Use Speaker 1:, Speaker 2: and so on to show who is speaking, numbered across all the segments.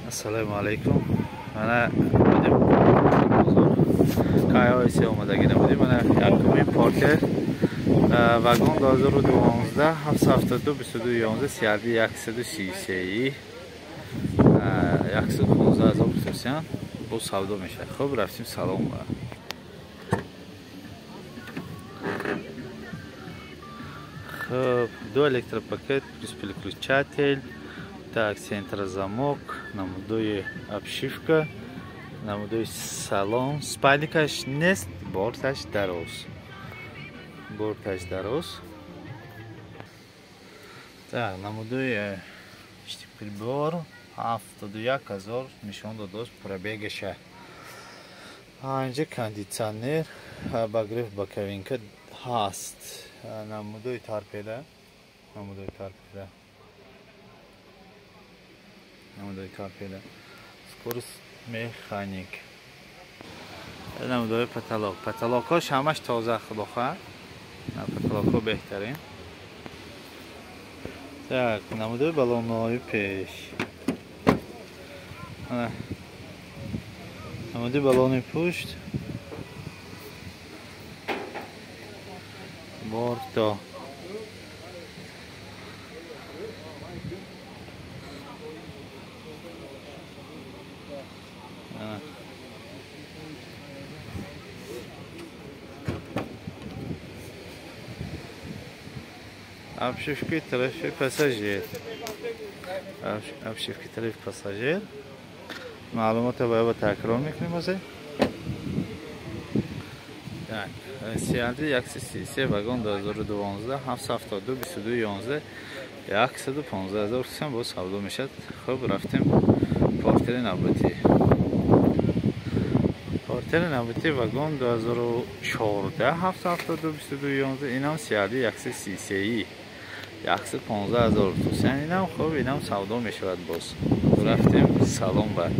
Speaker 1: Assalomu alaykum. Mana bugün Kaya ise olmadagina budi. Mana yakumi Porter vagon 2012 772 22 siyadi yaksıdı şişeyi. Yaksıdı 15000 tutuyorsan bu savdo meşe. Xo'p, raftim salon var. Xo'p, do elektropakет плюс переключатель. Так, центрозамок, намудуй обшивка, намудуй салон, спальникаш нест, борташ дароз. Борташ дароз. Так, намудуй прибор, 71000 нишон додоз пробегеша. Анҷа кондитсионер, багриф ба кабинка ҳаст. Намудуй торпеда, намудуй торпеда. Намудуй торпеда. Скорость механик. Намудуй потолок. Потолокош ҳамаш тоза худоха. Потолоко беҳтарин. Так, намудуй баллонҳои пеш. Намудуй баллони пушт. Борто. Обшивки тарифи пассажир. Обшивки тарифи пассажир. Маълумотро бояд такрор мекунем оза. Так, сиянди 133 вагон 2012 772 22 11 115000 тусан бо савдо мешад. Хуб, рафтем Портери навбатӣ. Портери навбатӣ вагон 2014 772 22 11 инам сиянди 133 15000 тусан. Инам хуб, инам савдо мешавад боз. Рафтем салон бар.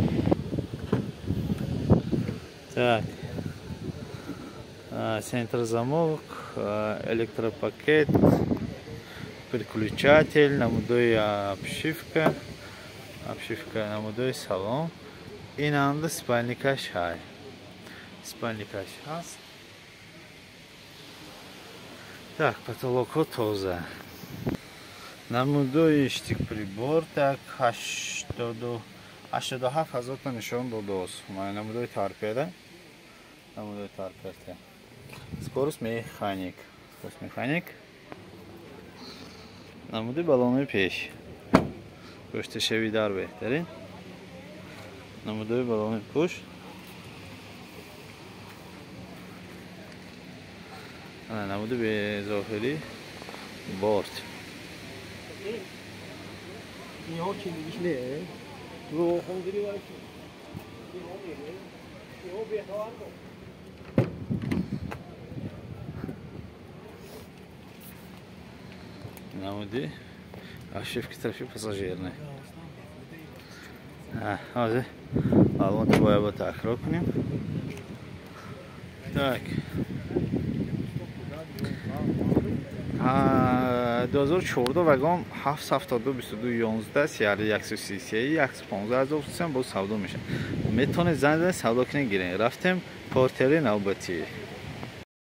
Speaker 1: Так. Центрозамок, электропакет, переключатель, намудуй обшивка, намудуй салон. Инанда спальникаш ҳай. Спальникаш ҳаст. Так, потолоко тоза. Намудуй штик прибор, так 87000 та нишон додост. Намудуй торпеда. Намудуй торпеда. Скорость механик. Скорость механик. Намудуй баллони пеш. Пушташавидар беҳтарин. Намудуй баллони пушт. Намудуй безохири борт. Намудуй обшивки тарифи пассажирной. Ҳозир маълумотро бояд такрор кунем. Так. 2014 вагон 772 22 11 сиярди 133 15000 тусан бо савдо мешавад. Метавонед занг занед савдо кунед гиред. Рафтем Портери навбатӣ.